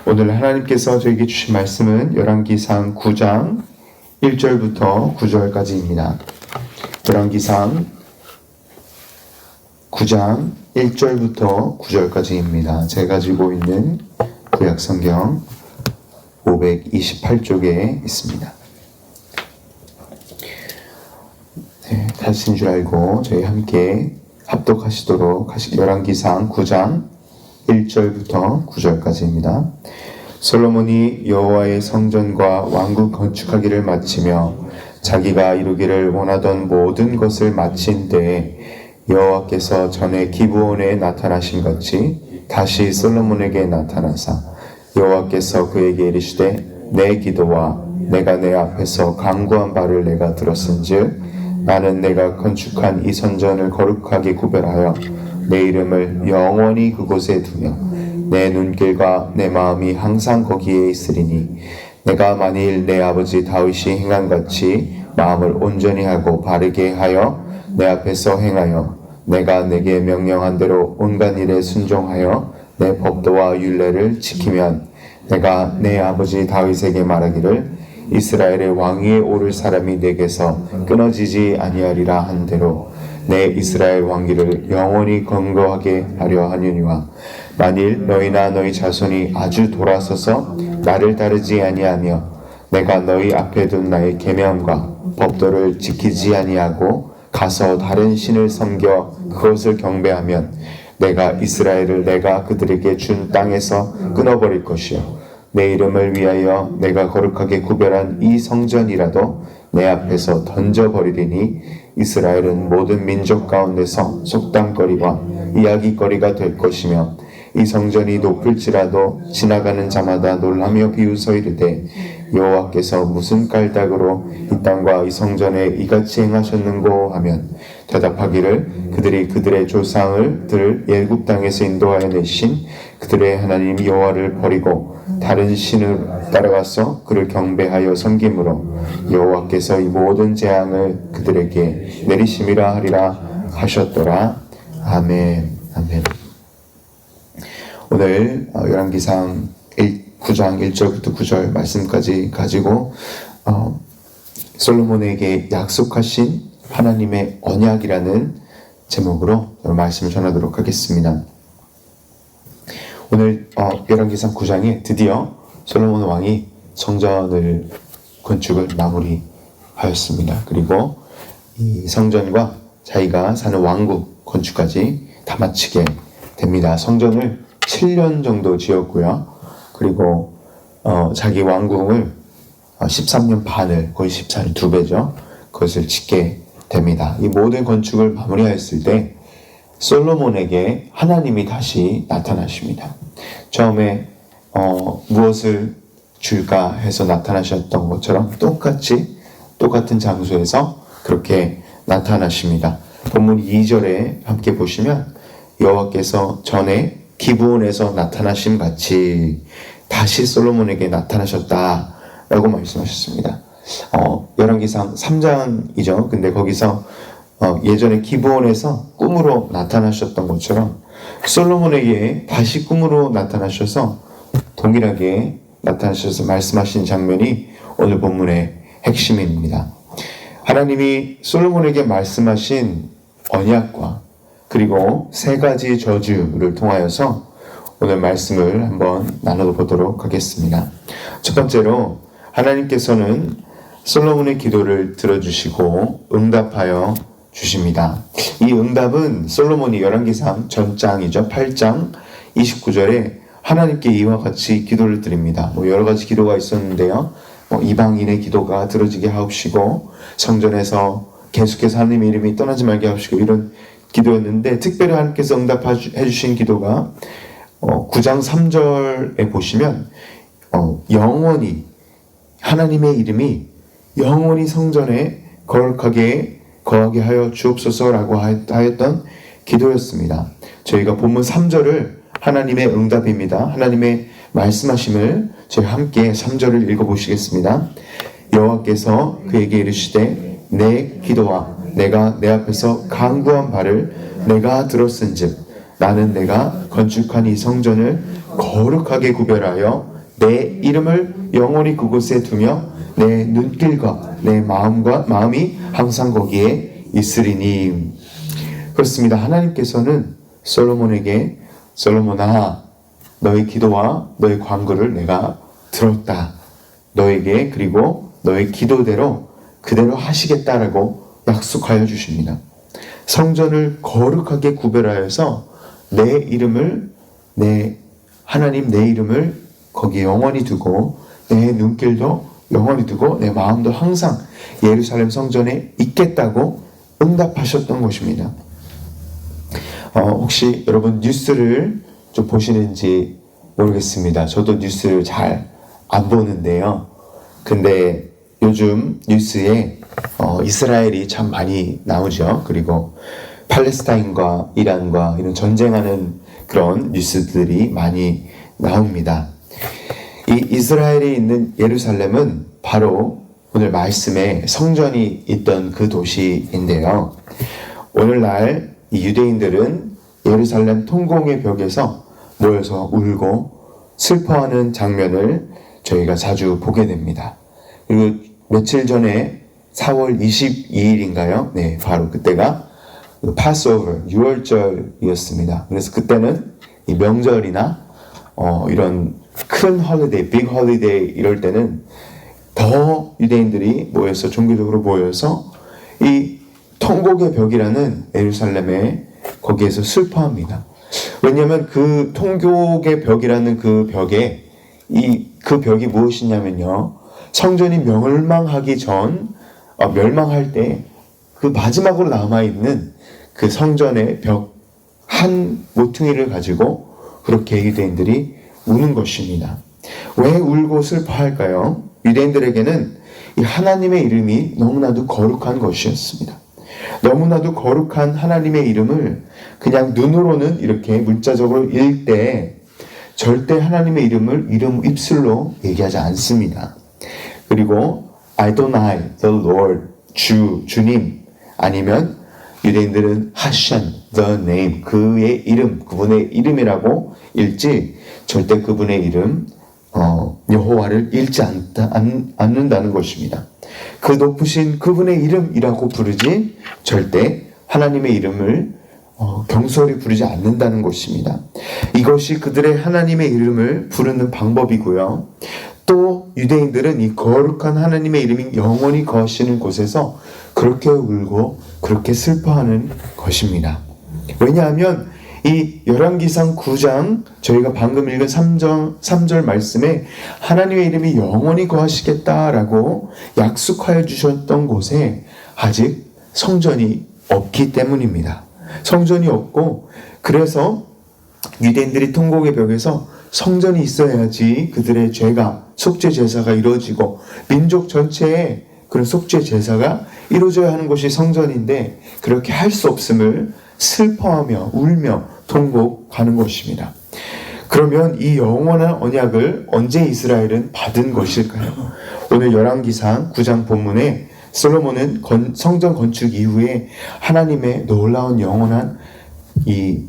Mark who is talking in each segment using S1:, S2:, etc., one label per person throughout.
S1: 오늘 하나님께서 저에게 주신 말씀은 열왕기상 9장 1절부터 9절까지입니다. 열왕기상 9장 1절부터 9절까지입니다. 제가 가지고 있는 구약성경 528쪽에 있습니다. 네, 다신 줄 알고 저희 함께 합독하시도록 열왕기상 9장 1절부터 9절까지입니다. 솔로몬이 여호와의 성전과 왕국 건축하기를 마치며 자기가 이루기를 원하던 모든 것을 마친 때에 여호와께서 전에 기브온에 나타나신 같이 다시 솔로몬에게 나타나사 여호와께서 그에게 이르시되 내 기도와 내가 내 앞에서 간구한 바를 내가 들었은즉 나는 내가 건축한 이 성전을 거룩하게 구별하여 내 이름을 영원히 그곳에 두며 내 눈길과 내 마음이 항상 거기에 있으리니 내가 만일 내 아버지 다윗이 행한 같이 마음을 온전히 하고 바르게 하여 내 앞에서 행하여 내가 내게 명령한 대로 온갖 일에 순종하여 내 법도와 율례를 지키면 내가 내 아버지 다윗에게 말하기를 이스라엘의 왕위에 오를 사람이 내게서 끊어지지 아니하리라 한 대로 내 이스라엘 왕기를 영원히 건거하게 하려 하느니와 만일 너희나 너희 자손이 아주 돌아서서 나를 따르지 아니하며 내가 너희 앞에 둔 나의 계명과 법도를 지키지 아니하고 가서 다른 신을 섬겨 그것을 경배하면 내가 이스라엘을 내가 그들에게 준 땅에서 끊어버릴 것이요 내 이름을 위하여 내가 거룩하게 구별한 이 성전이라도 내 앞에서 던져버리리니 이스라엘은 모든 민족 가운데서 속담거리와 이야기거리가 될 것이며 이 성전이 높을지라도 지나가는 자마다 놀라며 비웃어 이르되 여호와께서 무슨 깔닥으로 이 땅과 이 성전에 이같이 행하셨는고 하면 대답하기를 그들이 그들의 조상을 애굽 땅에서 인도하여 내신 그들의 하나님 여호와를 버리고 다른 신을 따라가서 그를 경배하여 섬김으로 여호와께서 이 모든 재앙을 그들에게 내리심이라 하리라 하셨더라. 아멘. 아멘. 오늘 열왕기상 9장 1절부터 9절 말씀까지 가지고 솔로몬에게 약속하신 하나님의 언약이라는 제목으로 말씀을 전하도록 하겠습니다. 오늘 열왕기상 9장에 드디어 솔로몬 왕이 성전을 건축을 마무리하였습니다. 그리고 이 성전과 자기가 사는 왕국 건축까지 다 마치게 됩니다. 성전을 7년 정도 지었고요. 그리고 자기 왕궁을 13년 반을 거의 14년 2배죠. 그것을 짓게 됩니다. 이 모든 건축을 마무리하였을 때 솔로몬에게 하나님이 다시 나타나십니다. 처음에 무엇을 줄까 해서 나타나셨던 것처럼 똑같은 장소에서 그렇게 나타나십니다. 본문 2절에 함께 보시면 여호와께서 전에 기브온에서 나타나심 같이 다시 솔로몬에게 나타나셨다라고 말씀하셨습니다. 열왕기상 3장이죠. 근데 거기서 예전에 기브온에서 꿈으로 나타나셨던 것처럼 솔로몬에게 다시 꿈으로 나타나셔서 동일하게 나타나셔서 말씀하신 장면이 오늘 본문의 핵심입니다. 하나님이 솔로몬에게 말씀하신 언약과 그리고 3가지 저주를 통하여서 오늘 말씀을 한번 나눠보도록 하겠습니다. 첫 번째로 하나님께서는 솔로몬의 기도를 들어주시고 응답하여 주십니다. 이 응답은 솔로몬이 열왕기상 전장이죠. 8장 29절에 하나님께 이와 같이 기도를 드립니다. 여러 가지 기도가 있었는데요. 이방인의 기도가 들어지게 하옵시고 성전에서 계속해서 하나님의 이름이 떠나지 말게 하옵시고 이런 기도였는데 특별히 하나님께서 응답해 주신 기도가 9장 3절에 보시면 영원히 하나님의 이름이 영원히 성전에 거룩하게 거하게 하여 주옵소서라고 하였던 기도였습니다. 저희가 본문 3절을 하나님의 응답입니다. 하나님의 말씀하심을 저희 함께 3절을 읽어보시겠습니다. 여호와께서 그에게 이르시되 내 기도와 내가 내 앞에서 간구한 바를 내가 들었은즉 나는 내가 건축한 이 성전을 거룩하게 구별하여 내 이름을 영원히 그곳에 두며 내 눈길과 내 마음이 항상 거기에 있으리니. 그렇습니다. 하나님께서는 솔로몬에게 솔로몬아, 너의 기도와 너의 간구를 내가 들었다. 너에게 그리고 너의 기도대로 그대로 하시겠다라고 약속하여 주십니다. 성전을 거룩하게 구별하여서 내 이름을 하나님 내 이름을 거기에 영원히 두고 내 눈길도 영원히 두고 내 마음도 항상 예루살렘 성전에 있겠다고 응답하셨던 것입니다. 혹시 여러분 뉴스를 좀 보시는지 모르겠습니다. 저도 뉴스를 잘 안 보는데요. 근데 요즘 뉴스에 이스라엘이 참 많이 나오죠. 그리고 팔레스타인과 이란과 이런 전쟁하는 그런 뉴스들이 많이 나옵니다. 이 이스라엘에 있는 예루살렘은 바로 오늘 말씀에 성전이 있던 그 도시인데요. 오늘날 이 유대인들은 예루살렘 통곡의 벽에서 모여서 울고 슬퍼하는 장면을 저희가 자주 보게 됩니다. 그리고 며칠 전에 4월 22일인가요? 네, 바로 그때가 파스오버, 유월절이었습니다. 그래서 그때는 이 명절이나 이런 큰 홀리데이, 빅 홀리데이 이럴 때는 더 유대인들이 모여서 종교적으로 모여서 이 통곡의 벽이라는 예루살렘에 거기에서 슬퍼합니다. 왜냐하면 그 통곡의 벽이라는 그 벽에 그 벽이 무엇이냐면요, 성전이 멸망하기 전 멸망할 때 그 마지막으로 남아있는 그 성전의 벽 한 모퉁이를 가지고 그렇게 유대인들이 우는 것입니다. 왜 울고 슬퍼할까요? 유대인들에게는 이 하나님의 이름이 너무나도 거룩한 것이었습니다. 너무나도 거룩한 하나님의 이름을 그냥 눈으로는 이렇게 문자적으로 읽을 때 절대 하나님의 이름 입술로 얘기하지 않습니다. 그리고 Adonai, the Lord, 주님, 아니면 유대인들은 하셴, the name, 그의 이름, 그분의 이름이라고 읽지 절대 그분의 이름, 여호와를 읽지 않는다는 것입니다. 그 높으신 그분의 이름이라고 부르지 절대 하나님의 이름을 경솔히 부르지 않는다는 것입니다. 이것이 그들의 하나님의 이름을 부르는 방법이고요. 또 유대인들은 이 거룩한 하나님의 이름이 영원히 거하시는 곳에서 그렇게 울고 그렇게 슬퍼하는 것입니다. 왜냐하면 이 열왕기상 9장 저희가 방금 읽은 3절 말씀에 하나님의 이름이 영원히 거하시겠다라고 약속하여 주셨던 곳에 아직 성전이 없기 때문입니다. 성전이 없고, 그래서 유대인들이 통곡의 벽에서 성전이 있어야지 그들의 죄가, 속죄 제사가 이루어지고 민족 전체에 그런 속죄 제사가 이루어져야 하는 것이 성전인데 그렇게 할 수 없음을 슬퍼하며 울며 통곡하는 것입니다. 그러면 이 영원한 언약을 언제 이스라엘은 받은 것일까요? 오늘 열왕기상 9장 본문에 솔로몬은 성전 건축 이후에 하나님의 놀라운 영원한 이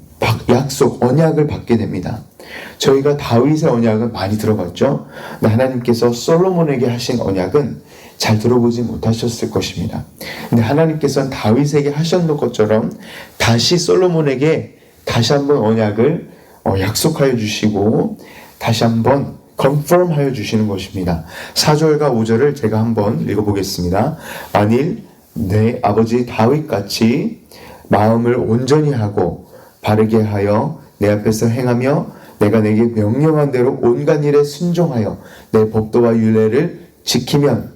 S1: 약속, 언약을 받게 됩니다. 저희가 다윗의 언약은 많이 들어봤죠. 하나님께서 솔로몬에게 하신 언약은 잘 들어보지 못하셨을 것입니다. 근데 하나님께서는 다윗에게 하셨던 것처럼 다시 솔로몬에게 다시 한번 언약을 약속하여 주시고 다시 한번 confirm하여 주시는 것입니다. 4절과 5절을 제가 한번 읽어보겠습니다. 만일 내 아버지 다윗같이 마음을 온전히 하고 바르게 하여 내 앞에서 행하며 내가 내게 명령한 대로 온갖 일에 순종하여 내 법도와 율례를 지키면,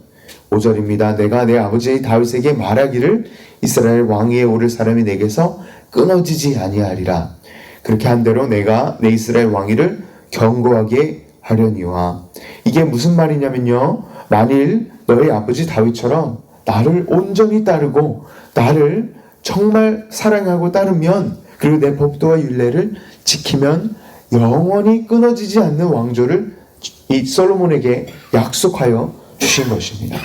S1: 5절입니다. 내가 내 아버지 다윗에게 말하기를 이스라엘 왕위에 오를 사람이 내게서 끊어지지 아니하리라. 그렇게 한 대로 내가 내 이스라엘 왕위를 견고하게 하려니와. 이게 무슨 말이냐면요, 만일 너희 아버지 다윗처럼 나를 온전히 따르고 나를 정말 사랑하고 따르면, 그리고 내 법도와 율례를 지키면 영원히 끊어지지 않는 왕조를 이 솔로몬에게 약속하여 주신 것입니다.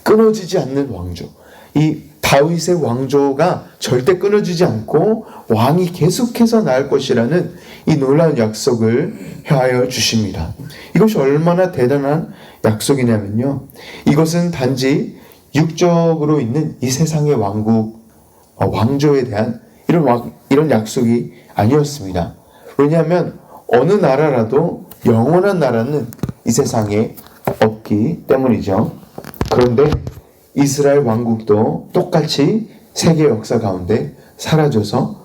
S1: 끊어지지 않는 왕조. 이 다윗의 왕조가 절대 끊어지지 않고 왕이 계속해서 나을 것이라는 이 놀라운 약속을 하여 주십니다. 이것이 얼마나 대단한 약속이냐면요, 이것은 단지 육적으로 있는 이 세상의 왕국, 왕조에 대한 이런 약속이 아니었습니다. 왜냐하면 어느 나라라도 영원한 나라는 이 세상에 없기 때문이죠. 그런데 이스라엘 왕국도 똑같이 세계 역사 가운데 사라져서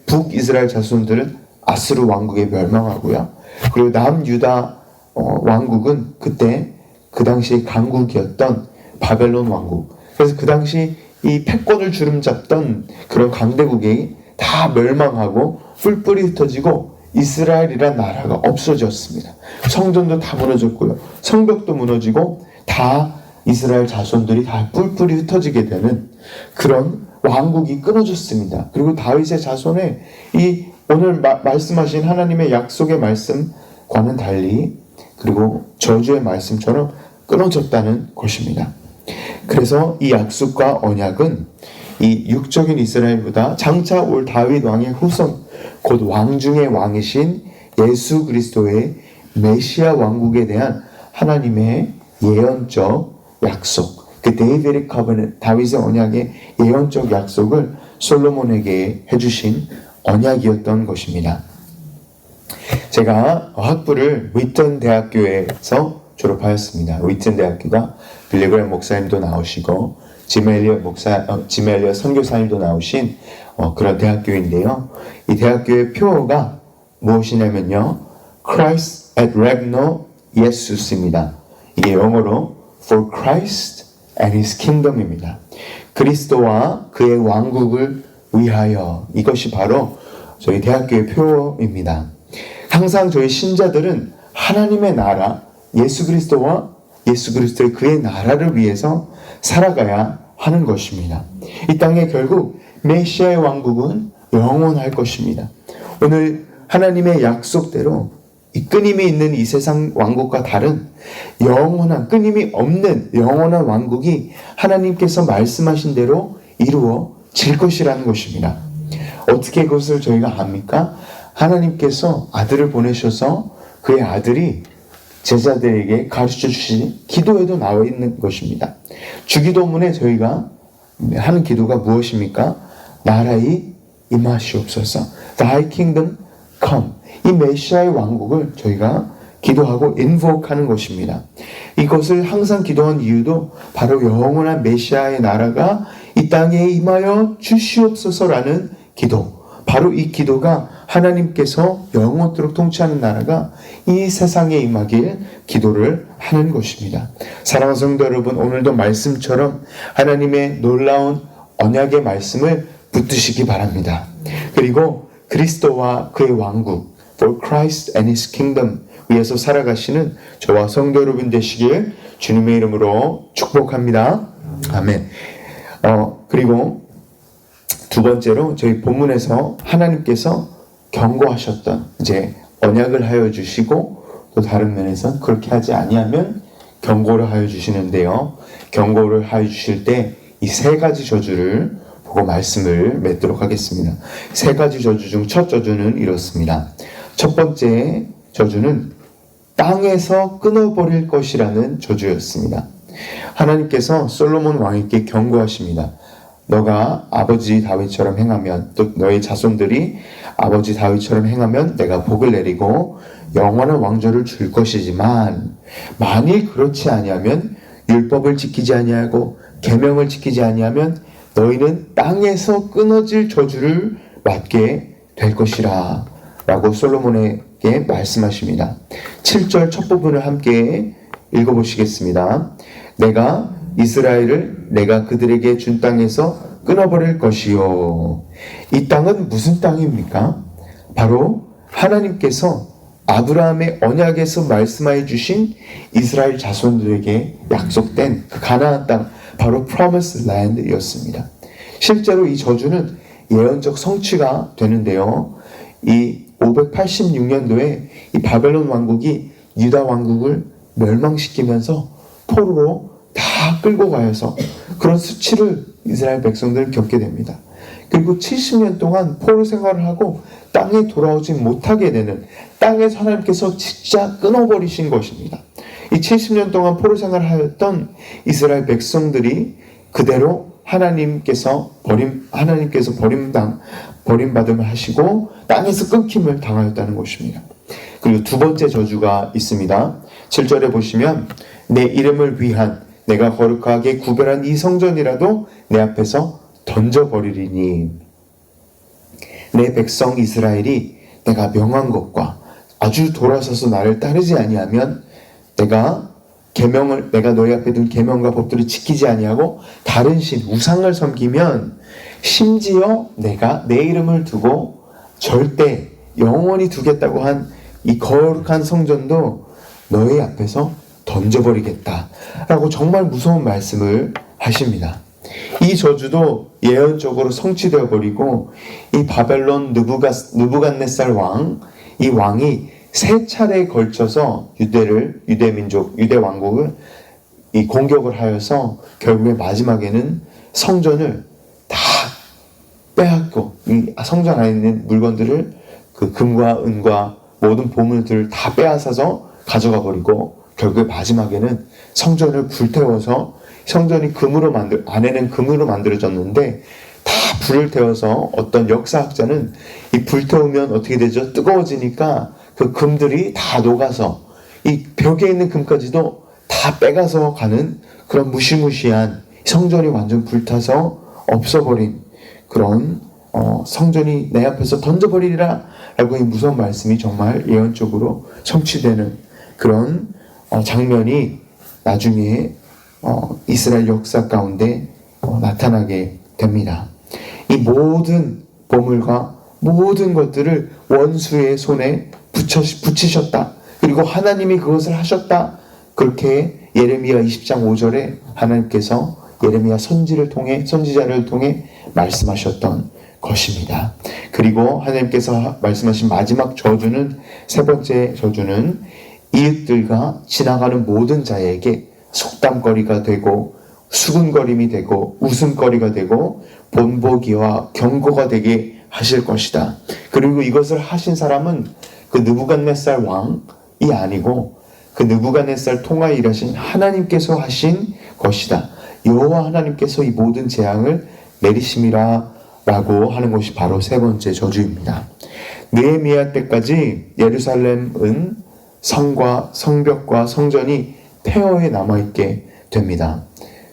S1: 북이스라엘 자손들은 아스루 왕국에 멸망하고요. 그리고 남유다 왕국은 그 당시 강국이었던 바벨론 왕국. 그래서 그 당시 이 패권을 주름잡던 그런 강대국이 다 멸망하고 뿔뿔이 흩어지고 이스라엘이란 나라가 없어졌습니다. 성전도 다 무너졌고요. 성벽도 무너지고 다 이스라엘 자손들이 다 뿔뿔이 흩어지게 되는 그런 왕국이 끊어졌습니다. 그리고 다윗의 자손에 이 오늘 말씀하신 하나님의 약속의 말씀과는 달리 그리고 저주의 말씀처럼 끊어졌다는 것입니다. 그래서 이 약속과 언약은 이 육적인 이스라엘보다 장차 올 다윗 왕의 후손, 곧 왕 중의 왕이신 예수 그리스도의 메시아 왕국에 대한 하나님의 예언적 약속, 그 데이비드 커버넌트, 다윗의 언약의 예언적 약속을 솔로몬에게 해주신 언약이었던 것입니다. 제가 학부를 위튼 대학교에서 졸업하였습니다. 위튼 대학교가 빌리그램 목사님도 나오시고 지멜리어 선교사님도 나오신 그런 대학교인데요. 이 대학교의 표어가 무엇이냐면요, Christ et Regno Jesus입니다. 이게 영어로 For Christ and His Kingdom입니다. 그리스도와 그의 왕국을 위하여, 이것이 바로 저희 대학교의 표어입니다. 항상 저희 신자들은 하나님의 나라, 예수 그리스도와 예수 그리스도의 그의 나라를 위해서 살아가야 하는 것입니다. 이 땅에 결국 메시아의 왕국은 영원할 것입니다. 오늘 하나님의 약속대로 이 끊임이 있는 이 세상 왕국과 다른 영원한, 끊임이 없는 영원한 왕국이 하나님께서 말씀하신 대로 이루어질 것이라는 것입니다. 어떻게 그것을 저희가 압니까? 하나님께서 아들을 보내셔서 그의 아들이 제자들에게 가르쳐 주신 기도에도 나와 있는 것입니다. 주기도문에 저희가 하는 기도가 무엇입니까? 나라의 임하시옵소서. Thy kingdom come. 이 메시아의 왕국을 저희가 기도하고 invoke하는 것입니다. 이것을 항상 기도한 이유도 바로 영원한 메시아의 나라가 이 땅에 임하여 주시옵소서라는 기도. 바로 이 기도가 하나님께서 영원토록 통치하는 나라가 이 세상에 임하길 기도를 하는 것입니다. 사랑하는 성도 여러분, 오늘도 말씀처럼 하나님의 놀라운 언약의 말씀을 붙드시기 바랍니다. 그리고 그리스도와 그의 왕국, For Christ and His Kingdom 위에서 살아가시는 저와 성도 여러분 되시길 주님의 이름으로 축복합니다. 아멘. 그리고 두 번째로 저희 본문에서 하나님께서 경고하셨던 이제 언약을 하여 주시고 또 다른 면에서 그렇게 하지 아니하면 경고를 하여 주시는데요. 경고를 하여 주실 때 이 세 가지 저주를 보고 말씀을 맺도록 하겠습니다. 세 가지 저주 중 첫 저주는 이렇습니다. 첫 번째 저주는 땅에서 끊어버릴 것이라는 저주였습니다. 하나님께서 솔로몬 왕에게 경고하십니다. 너가 아버지 다윗처럼 행하면, 또 너의 자손들이 아버지 다윗처럼 행하면 내가 복을 내리고 영원한 왕조를 줄 것이지만 만일 그렇지 아니하면, 율법을 지키지 아니하고 계명을 지키지 아니하면 너희는 땅에서 끊어질 저주를 맞게 될 것이라 라고 솔로몬에게 말씀하십니다. 7절 첫 부분을 함께 읽어보시겠습니다. 내가 이스라엘을 내가 그들에게 준 땅에서 끊어버릴 것이요. 이 땅은 무슨 땅입니까? 바로 하나님께서 아브라함의 언약에서 말씀하여 주신 이스라엘 자손들에게 약속된 그 가나안 땅, 바로 Promised Land이었습니다. 실제로 이 저주는 예언적 성취가 되는데요. 이 586년도에 이 바벨론 왕국이 유다 왕국을 멸망시키면서 포로로 다 끌고 가서 그런 수치를 이스라엘 백성들은 겪게 됩니다. 그리고 70년 동안 포로 생활을 하고 땅에 돌아오지 못하게 되는, 땅에서 하나님께서 진짜 끊어버리신 것입니다. 이 70년 동안 포로 생활을 하였던 이스라엘 백성들이 그대로 하나님께서 버림받음을 하시고 땅에서 끊김을 당하였다는 것입니다. 그리고 두 번째 저주가 있습니다. 7절에 보시면 내 이름을 위한 내가 거룩하게 구별한 이 성전이라도 내 앞에서 던져버리리니, 내 백성 이스라엘이 내가 명한 것과 아주 돌아서서 나를 따르지 아니하면, 내가 너희 앞에 둔 계명과 법들을 지키지 아니하고 다른 신 우상을 섬기면, 심지어 내가 내 이름을 두고 절대 영원히 두겠다고 한 이 거룩한 성전도 너희 앞에서 던져버리겠다라고 정말 무서운 말씀을 하십니다. 이 저주도 예언적으로 성취되어 버리고, 이 바벨론 느부갓네살 왕, 이 왕이 세 차례에 걸쳐서 유대 왕국을 이 공격을 하여서 결국에 마지막에는 성전을 다 빼앗고, 이 성전 안에 있는 물건들을, 그 금과 은과 모든 보물들을 다 빼앗아서 가져가 버리고, 결국에 마지막에는 성전을 불태워서, 성전이 안에는 금으로 만들어졌는데 다 불을 태워서, 어떤 역사학자는 이 불태우면 어떻게 되죠? 뜨거워지니까 그 금들이 다 녹아서 이 벽에 있는 금까지도 다 빼가서 가는 그런 무시무시한, 성전이 완전 불타서 없어버린 그런 성전이 내 앞에서 던져버리리라 라고 이 무서운 말씀이 정말 예언적으로 성취되는 그런 장면이 나중에 이스라엘 역사 가운데 나타나게 됩니다. 이 모든 보물과 모든 것들을 원수의 손에 붙이셨다. 그리고 하나님이 그것을 하셨다. 그렇게 예레미야 20장 5절에 하나님께서 예레미야 선지자를 통해 말씀하셨던 것입니다. 그리고 하나님께서 말씀하신 마지막 저주는, 세 번째 저주는 이웃들과 지나가는 모든 자에게 속담거리가 되고 수군거림이 되고 웃음거리가 되고 본보기와 경고가 되게 하실 것이다. 그리고 이것을 하신 사람은 그 느부갓네살 왕이 아니고 그 느부갓네살 통하에 일하신 하나님께서 하신 것이다. 여호와 하나님께서 이 모든 재앙을 내리심이라 라고 하는 것이 바로 세 번째 저주입니다. 느헤미야 때까지 예루살렘은 성과 성벽과 성전이 폐허에 남아있게 됩니다.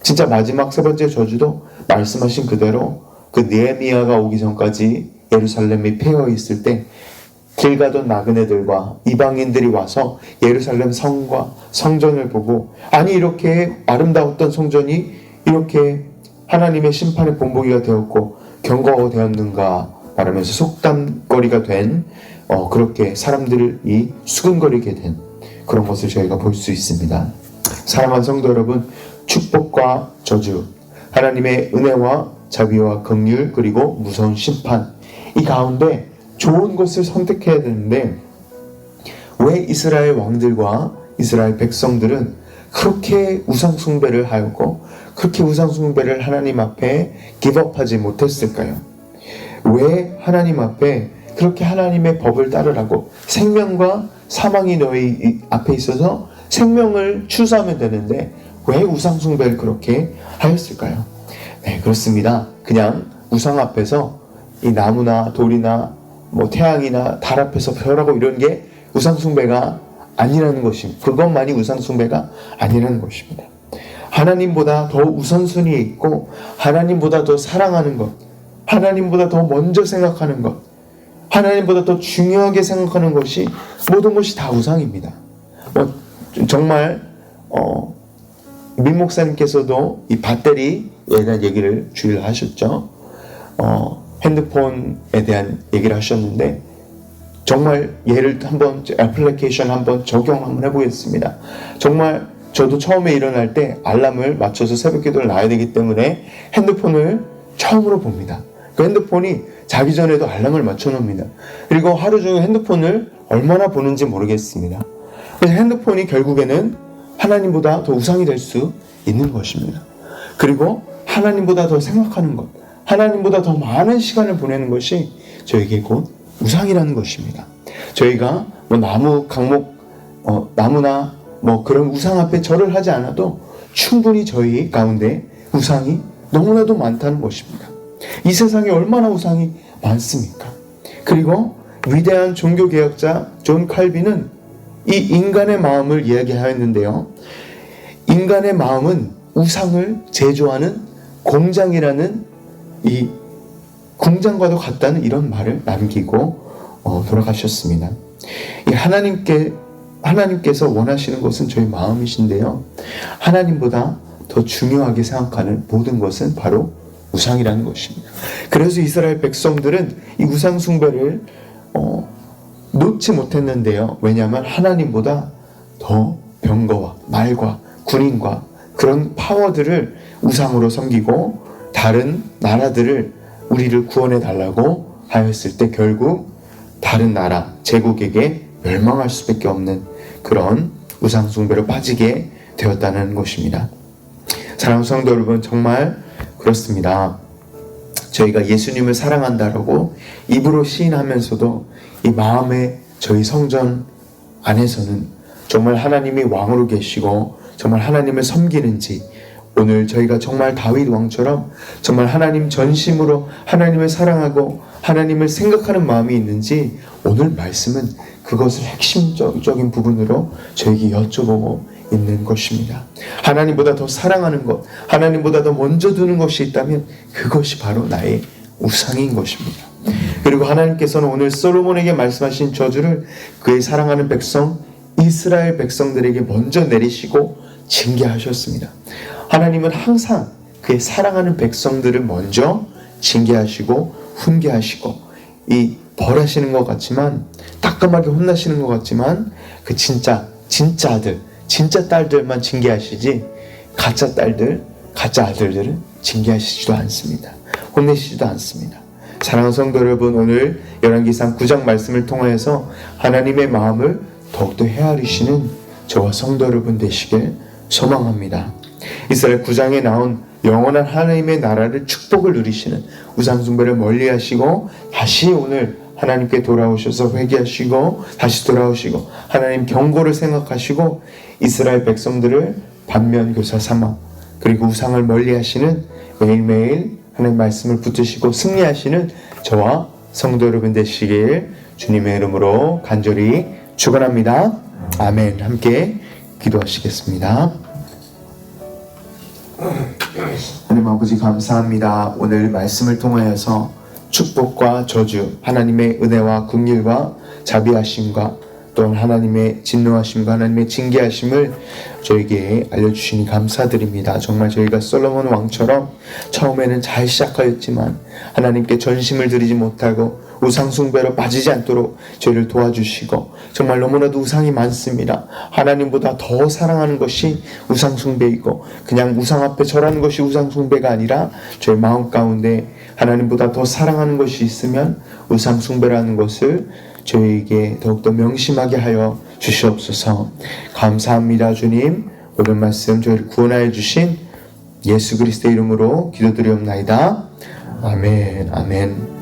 S1: 진짜 마지막 세 번째 저주도 말씀하신 그대로 그 느헤미야가 오기 전까지 예루살렘이 폐허에 있을 때 길 가던 나그네들과 이방인들이 와서 예루살렘 성과 성전을 보고, 아니 이렇게 아름다웠던 성전이 이렇게 하나님의 심판의 본보기가 되었고 경고가 되었는가 말하면서 속담거리가 된, 그렇게 사람들이 수근거리게 된 그런 것을 저희가 볼 수 있습니다. 사랑하는 성도 여러분, 축복과 저주, 하나님의 은혜와 자비와 긍휼, 그리고 무서운 심판, 이 가운데 좋은 것을 선택해야 되는데, 왜 이스라엘 왕들과 이스라엘 백성들은 그렇게 우상숭배를 하였고 그렇게 우상숭배를 하나님 앞에 기법하지 못했을까요? 왜 하나님 앞에 그렇게 하나님의 법을 따르라고, 생명과 사망이 너희 앞에 있어서 생명을 추수하면 되는데 왜 우상숭배를 그렇게 하였을까요? 네, 그렇습니다. 그냥 우상 앞에서 이 나무나 돌이나 태양이나 달 앞에서 별하고 이런 게 우상숭배가 아니라는 것입니다. 그것만이 우상숭배가 아니라는 것입니다. 하나님보다 더 우선순위에 있고 하나님보다 더 사랑하는 것, 하나님보다 더 먼저 생각하는 것, 하나님보다 더 중요하게 생각하는 것이, 모든 것이 다 우상입니다. 정말 민 목사님께서도 이 배터리에 대한 얘기를 주일 하셨죠. 핸드폰에 대한 얘기를 하셨는데, 정말 예를 한번 애플리케이션 한번 적용 한번 해보겠습니다. 정말 저도 처음에 일어날 때 알람을 맞춰서 새벽 기도를 놔야 되기 때문에 핸드폰을 처음으로 봅니다. 그 핸드폰이 자기 전에도 알람을 맞춰 놓습니다. 그리고 하루 종일 핸드폰을 얼마나 보는지 모르겠습니다. 그래서 핸드폰이 결국에는 하나님보다 더 우상이 될 수 있는 것입니다. 그리고 하나님보다 더 생각하는 것, 하나님보다 더 많은 시간을 보내는 것이 저에게 곧 우상이라는 것입니다. 저희가 뭐 나무, 강목, 나무나 뭐 그런 우상 앞에 절을 하지 않아도 충분히 저희 가운데 우상이 너무나도 많다는 것입니다. 이 세상에 얼마나 우상이 많습니까? 그리고 위대한 종교개혁자 존 칼빈은 이 인간의 마음을 이야기하였는데요. 인간의 마음은 우상을 제조하는 공장이라는 이 공장과도 같다는 이런 말을 남기고 돌아가셨습니다. 이 하나님께서 원하시는 것은 저희 마음이신데요. 하나님보다 더 중요하게 생각하는 모든 것은 바로 우상이라는 것입니다. 그래서 이스라엘 백성들은 이 우상 숭배를 놓지 못했는데요. 왜냐하면 하나님보다 더 병거와 말과 군인과 그런 파워들을 우상으로 섬기고 다른 나라들을 우리를 구원해 달라고 하였을 때 결국 다른 나라 제국에게 멸망할 수밖에 없는 그런 우상 숭배로 빠지게 되었다는 것입니다. 사랑하는 성도 여러분, 정말 그렇습니다. 저희가 예수님을 사랑한다라고 입으로 시인하면서도 이 마음의 저희 성전 안에서는 정말 하나님이 왕으로 계시고 정말 하나님을 섬기는지, 오늘 저희가 정말 다윗 왕처럼 정말 하나님 전심으로 하나님을 사랑하고 하나님을 생각하는 마음이 있는지, 오늘 말씀은 그것을 핵심적인 부분으로 저에게 여쭤보고 있는 것입니다. 하나님보다 더 사랑하는 것, 하나님보다 더 먼저 두는 것이 있다면 그것이 바로 나의 우상인 것입니다. 그리고 하나님께서는 오늘 솔로몬에게 말씀하신 저주를 그의 사랑하는 백성 이스라엘 백성들에게 먼저 내리시고 징계하셨습니다. 하나님은 항상 그의 사랑하는 백성들을 먼저 징계하시고 훈계하시고 이 벌하시는 것 같지만, 따끔하게 혼나시는 것 같지만, 그 진짜 아들, 진짜 딸들만 징계하시지 가짜 딸들, 가짜 아들들은 징계하시지도 않습니다. 혼내시지도 않습니다. 사랑하는 성도 여러분, 오늘 열왕기상 9장 말씀을 통하여서 하나님의 마음을 더욱더 헤아리시는 저와 성도 여러분 되시길 소망합니다. 이스라엘 9장에 나온 영원한 하나님의 나라를 축복을 누리시는 우상 숭배를 멀리하시고 다시 오늘 하나님께 돌아오셔서 회개하시고 다시 돌아오시고 하나님 경고를 생각하시고 이스라엘 백성들을 반면교사 삼아 그리고 우상을 멀리하시는, 매일매일 하나님 말씀을 붙드시고 승리하시는 저와 성도 여러분 되시길 주님의 이름으로 간절히 축원합니다. 아멘. 함께 기도하시겠습니다. 하나님 아버지 감사합니다. 오늘 말씀을 통하여서 축복과 저주, 하나님의 은혜와 긍휼과 자비하심과 또한 하나님의 진노하심과 하나님의 징계하심을 저에게 알려주시니 감사드립니다. 정말 저희가 솔로몬 왕처럼 처음에는 잘 시작하였지만 하나님께 전심을 드리지 못하고 우상 숭배로 빠지지 않도록 저희를 도와주시고, 정말 너무나도 우상이 많습니다. 하나님보다 더 사랑하는 것이 우상 숭배이고 그냥 우상 앞에 절하는 것이 우상 숭배가 아니라 저희 마음 가운데 하나님보다 더 사랑하는 것이 있으면 우상 숭배라는 것을 저희에게 더욱더 명심하게 하여 주시옵소서. 감사합니다. 주님, 오늘 말씀 저희를 구원하여 주신 예수 그리스도의 이름으로 기도드리옵나이다. 아멘. 아멘.